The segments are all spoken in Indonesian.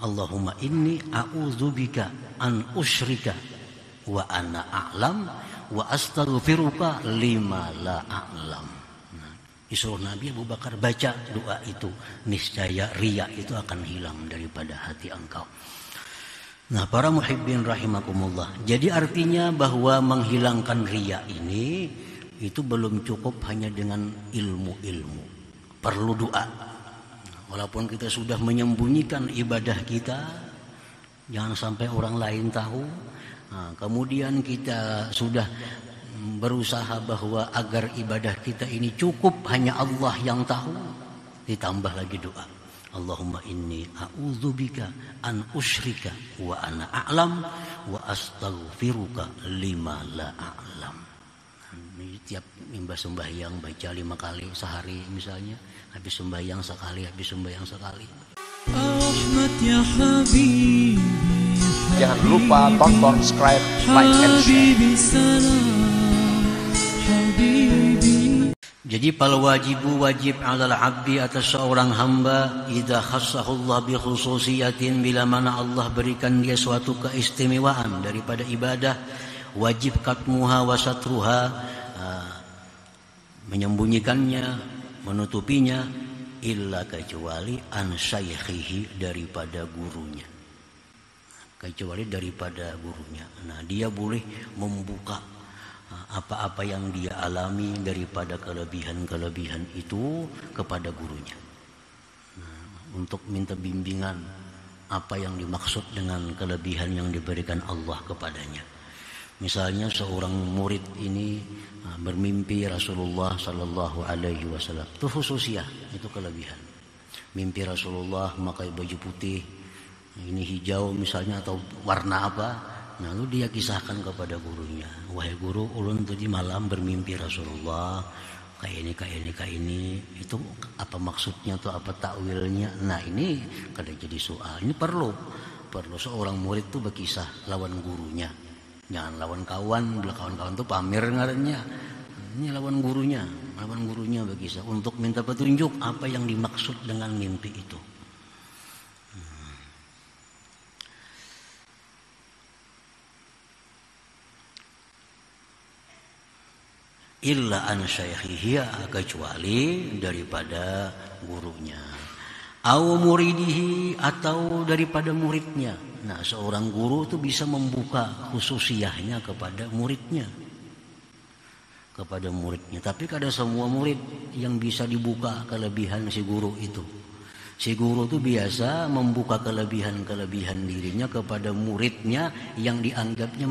Allahumma inni a'udzubika an usyrika wa ana a'lam wa astaghfiruka lima la a'lam. Disuruh Nabi Abu Bakar baca doa itu, niscaya riya itu akan hilang daripada hati engkau. Nah, para muhibbin rahimakumullah. Jadi artinya bahwa menghilangkan riya ini itu belum cukup hanya dengan ilmu-ilmu. Perlu doa. Walaupun kita sudah menyembunyikan ibadah kita, jangan sampai orang lain tahu. Nah, kemudian kita sudah berusaha bahwa agar ibadah kita ini cukup hanya Allah yang tahu, ditambah lagi doa. Allahumma inni a'udzubika an usyrika wa ana a'lam wa astaghfiruka lima la a'lam. Ini tiap sembahyang baca 5 kali sehari misalnya, habis sembahyang sekali, habis sembahyang sekali. Ya Habibi, jangan lupa tonton, subscribe, like, and share. Jadi wajib alal abdi atas seorang hamba idza khassahullah bi khususiyatin, bila mana Allah berikan dia suatu keistimewaan daripada ibadah, wajib katmuha wa satruha, menyembunyikannya, menutupinya, illa kecuali an syaikhihi, daripada gurunya. Kecuali daripada gurunya. Nah, dia boleh membuka apa-apa yang dia alami daripada kelebihan-kelebihan itu kepada gurunya. Nah, untuk minta bimbingan apa yang dimaksud dengan kelebihan yang diberikan Allah kepadanya. Misalnya seorang murid ini bermimpi Rasulullah Sallallahu Alaihi Wasallam, itu khususiyah, itu kelebihan. Mimpi Rasulullah memakai baju putih, ini hijau misalnya, atau warna apa. Nah, lalu dia kisahkan kepada gurunya, wahai guru, ulun tadi malam bermimpi Rasulullah kayak ini, itu apa maksudnya atau apa takwilnya. Nah, ini kada jadi soal. Ini perlu seorang murid tuh berkisah lawan gurunya, jangan lawan kawan. Bila kawan-kawan tuh pamer ngarannya, ini lawan gurunya berkisah untuk minta petunjuk apa yang dimaksud dengan mimpi itu. Illa an syaikhihi, kecuali daripada gurunya, au muridihi, atau daripada muridnya. Nah, seorang guru itu bisa membuka khususiyahnya kepada muridnya, tapi kada semua murid yang bisa dibuka kelebihan si guru itu. Si guru itu biasa membuka kelebihan-kelebihan dirinya kepada muridnya yang dianggapnya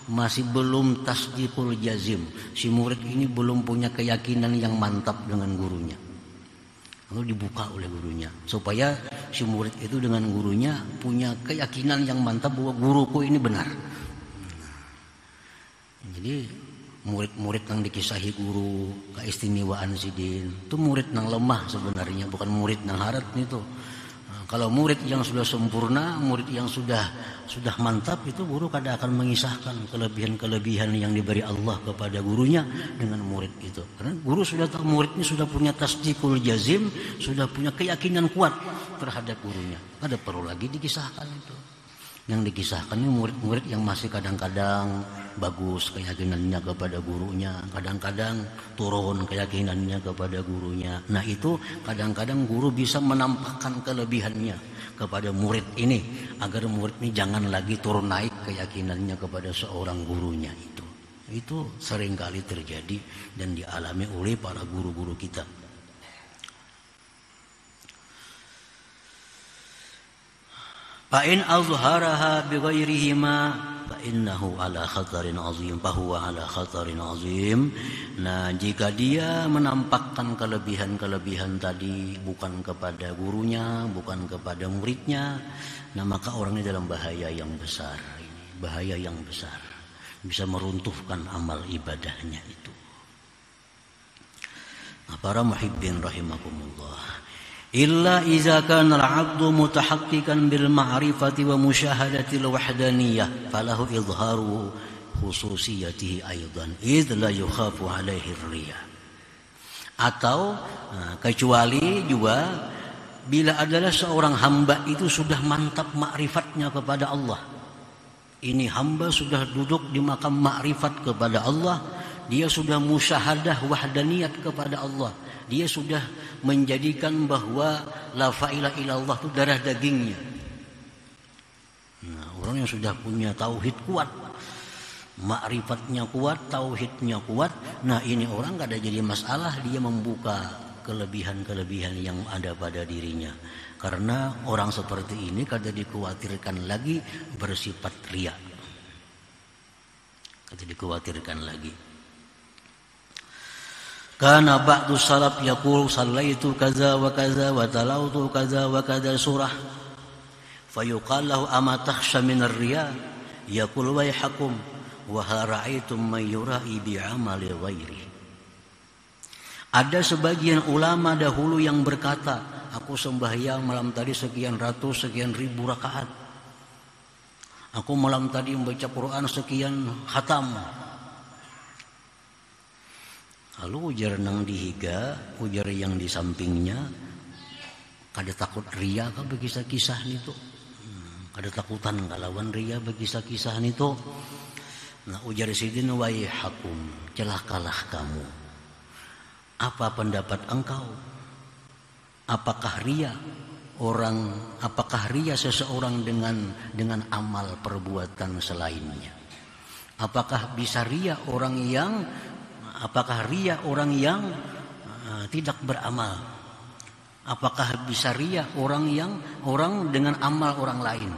masih belum tasdiqul jazim. Si murid ini belum punya keyakinan yang mantap dengan gurunya. Lalu dibuka oleh gurunya supaya si murid itu dengan gurunya punya keyakinan yang mantap bahwa guruku ini benar. Jadi murid-murid yang dikisahi guru keistimewaan sidin itu murid yang lemah sebenarnya, bukan murid yang harat itu. Kalau murid yang sudah sempurna, murid yang sudah mantap, itu guru kada akan mengisahkan kelebihan-kelebihan yang diberi Allah kepada gurunya dengan murid itu. Karena guru sudah tahu muridnya sudah punya tasdiqul jazim, sudah punya keyakinan kuat terhadap gurunya. Kada perlu lagi dikisahkan itu. Yang dikisahkan ini murid-murid yang masih kadang-kadang bagus keyakinannya kepada gurunya, kadang-kadang turun keyakinannya kepada gurunya. Nah, itu kadang-kadang guru bisa menampakkan kelebihannya kepada murid ini agar murid ini jangan lagi turun naik keyakinannya kepada seorang gurunya itu. Itu seringkali terjadi dan dialami oleh para guru-guru kita. Fa in azharaha bighairihima fa innahu ala khatarin azim, fahuwa ala khatarin azim. Nah, jika dia menampakkan kelebihan-kelebihan tadi bukan kepada gurunya, bukan kepada muridnya, nah maka orang ini dalam bahaya yang besar. Bahaya yang besar, bisa meruntuhkan amal ibadahnya itu. Nah, para muhibbin rahimakumullah, illa iza kana al-'abdu mutahaqqiqan bil ma'rifati wa musyahadati al-wahdaniyah falahu izharu khususiyatihi aidan idh la yukhafu alaihi riya. Atau kecuali juga bila adalah seorang hamba itu sudah mantap ma'rifatnya kepada Allah. Ini hamba sudah duduk di makam ma'rifat kepada Allah. Dia sudah musyahadah wahdaniyat kepada Allah. Dia sudah menjadikan bahwa la ilaha illallah itu darah dagingnya. Nah, orang yang sudah punya tauhid kuat, ma'rifatnya kuat, tauhidnya kuat, nah ini orang gak ada jadi masalah dia membuka kelebihan-kelebihan yang ada pada dirinya. Karena orang seperti ini kada dikhawatirkan lagi bersifat riya. Kada dikhawatirkan lagi. Kana ba'du salaf yaqul sallaitu kaza wa kaza wa talautu kaza wa kaza surah. Fayuqal lahu ama takhsha min ar-riya? Yaqul wayhakum wa hal ra'aytum man yura'i bi'amali ghairi. Ada sebagian ulama dahulu yang berkata, aku sembahyang malam tadi sekian ratus, sekian ribu rakaat. Aku malam tadi membaca Quran sekian khatam. Lalu ujar nang dihiga, ujar yang di sampingnya, kada takut riya ka bagi kisah nitu. Kada takutan kalawan riya bagi kisah nitu. Nah ujar sidin waihakum, celakalah kamu. Apa pendapat engkau? Apakah riya seseorang dengan amal perbuatan selainnya? Apakah riya orang yang tidak beramal? Apakah bisa riya orang dengan amal orang lain?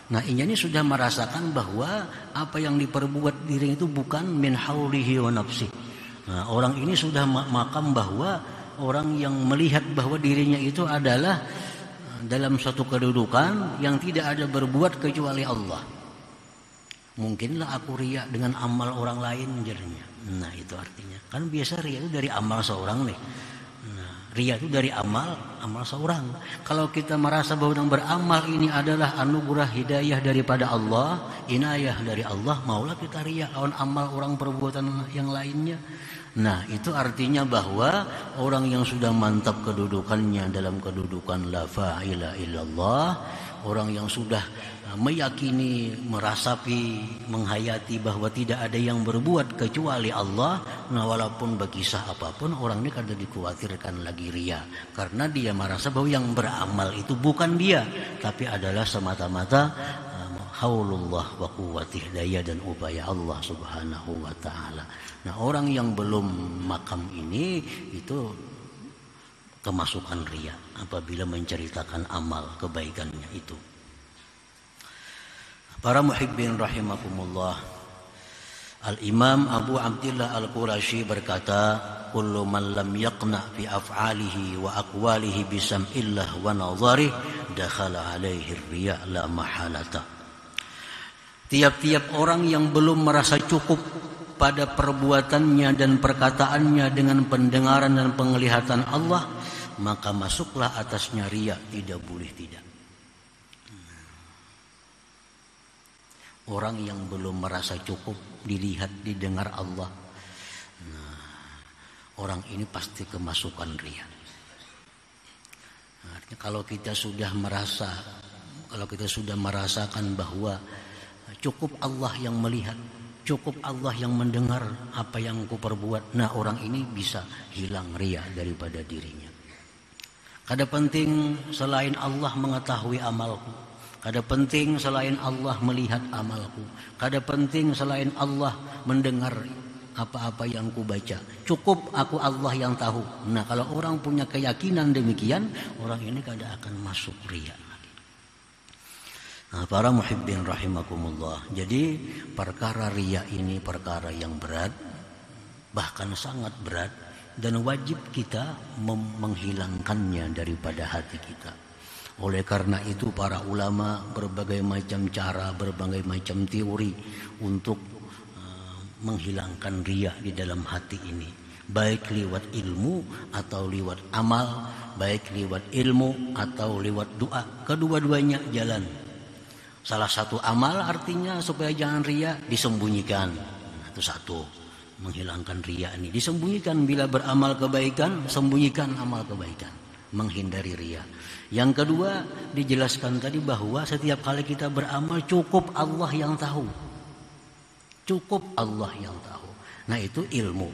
Nah, ini sudah merasakan bahwa apa yang diperbuat diri itu bukan min haulihi wa nafsi. Nah, orang ini sudah makam bahwa orang yang melihat bahwa dirinya itu adalah dalam suatu kedudukan yang tidak ada berbuat kecuali Allah. Mungkinlah aku riya dengan amal orang lain jadinya. Nah, itu artinya. Kan biasa riya itu dari amal seorang nih. Nah, riya itu dari amal seorang. Kalau kita merasa bahwa yang beramal ini adalah anugerah hidayah daripada Allah, inayah dari Allah, maulah kita riya lawan amal orang perbuatan yang lainnya. Nah, itu artinya bahwa orang yang sudah mantap kedudukannya dalam kedudukan la ilaha illallah, orang yang sudah meyakini, merasapi, menghayati bahwa tidak ada yang berbuat kecuali Allah, nah walaupun berkisah apapun, orang ini kada dikhawatirkan lagi riya, karena dia merasa bahwa yang beramal itu bukan dia, tapi adalah semata-mata haulullah wa quwwatih, daya dan upaya Allah Subhanahu wa taala. Nah, orang yang belum makam ini itu kemasukan riya apabila menceritakan amal kebaikannya itu. Para muhibbin rahimakumullah, Al-Imam Abu Abdillah Al-Qurashi berkata, kullu man lam yaqna fi af'alihi wa aqwalihi bi sam'illah wa nadharihi dakhala alaihi riya la mahalata. Tiap-tiap orang yang belum merasa cukup pada perbuatannya dan perkataannya dengan pendengaran dan penglihatan Allah, maka masuklah atasnya riya, tidak boleh tidak. Orang yang belum merasa cukup dilihat, didengar Allah, nah, orang ini pasti kemasukan riya. Nah, artinya kalau kita sudah merasakan bahwa cukup Allah yang melihat, cukup Allah yang mendengar apa yang ku perbuat, nah orang ini bisa hilang riya daripada dirinya. Kada penting selain Allah mengetahui amalku, kada penting selain Allah melihat amalku, kada penting selain Allah mendengar apa-apa yang ku baca. Cukup aku Allah yang tahu. Nah, kalau orang punya keyakinan demikian, orang ini kada akan masuk riya. Nah, para muhibbin rahimakumullah. Jadi perkara riya ini perkara yang berat, bahkan sangat berat, dan wajib kita menghilangkannya daripada hati kita. Oleh karena itu para ulama berbagai macam cara, berbagai macam teori untuk menghilangkan riya di dalam hati ini. Baik lewat ilmu atau lewat amal, baik lewat ilmu atau lewat doa. Kedua-duanya jalan. Salah satu amal artinya supaya jangan riya, disembunyikan. Nah, itu satu, menghilangkan riya ini. Disembunyikan bila beramal kebaikan, sembunyikan amal kebaikan. menghindari riya. Yang kedua, dijelaskan tadi bahwa setiap kali kita beramal cukup Allah yang tahu. Cukup Allah yang tahu. Nah, itu ilmu.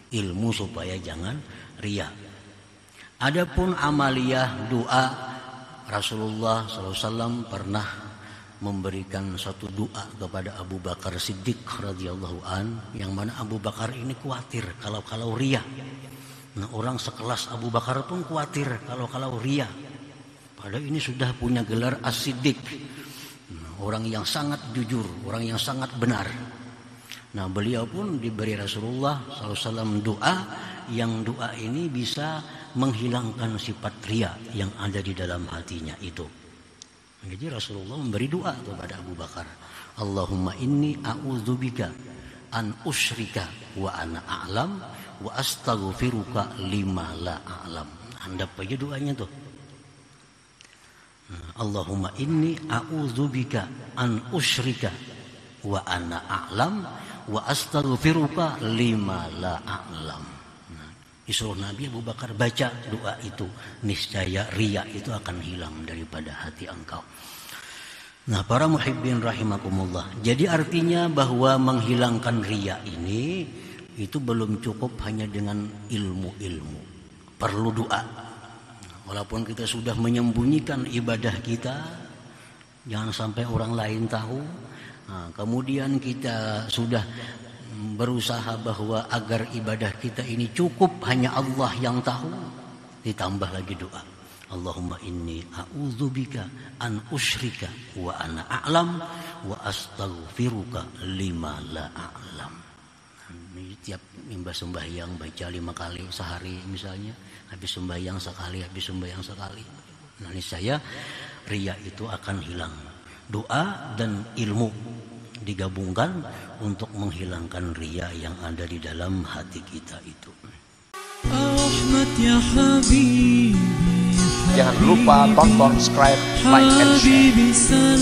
Ilmu supaya jangan riya. Adapun amaliyah doa, Rasulullah SAW pernah memberikan satu doa kepada Abu Bakar Siddiq radhiyallahu an, yang mana Abu Bakar ini khawatir kalau riya. Nah, orang sekelas Abu Bakar pun khawatir kalau riya. Padahal ini sudah punya gelar As-Siddiq, orang yang sangat jujur, orang yang sangat benar. Nah, beliau pun diberi Rasulullah SAW doa, yang doa ini bisa menghilangkan sifat riya yang ada di dalam hatinya itu. Jadi Rasulullah memberi doa kepada Abu Bakar, Allahumma inni a'udzubika an usyrika wa ana a'lam wa astaghfiruka lima la a'lam. Anda aja doanya tuh. Allahumma inni a'udzubika an usyrika wa ana a'lam wa astaghfiruka lima la a'lam. Disuruh Nabi Abu Bakar baca doa itu, niscaya riya itu akan hilang daripada hati engkau. Nah, para muhibbin rahimakumullah. Jadi artinya bahwa menghilangkan riya ini itu belum cukup hanya dengan ilmu-ilmu. Perlu doa. Walaupun kita sudah menyembunyikan ibadah kita, jangan sampai orang lain tahu. Nah, kemudian kita sudah berusaha bahwa agar ibadah kita ini cukup hanya Allah yang tahu, ditambah lagi doa, Allahumma inni a'udzubika an usyrika wa ana a'lam wa astaghfiruka lima la a'lam. Tiap sembahyang baca 5 kali sehari misalnya, habis sembahyang sekali. Nah, ini saya riya itu akan hilang. Doa dan ilmu digabungkan untuk menghilangkan riya yang ada di dalam hati kita itu. Jangan lupa tonton, subscribe, like, and share.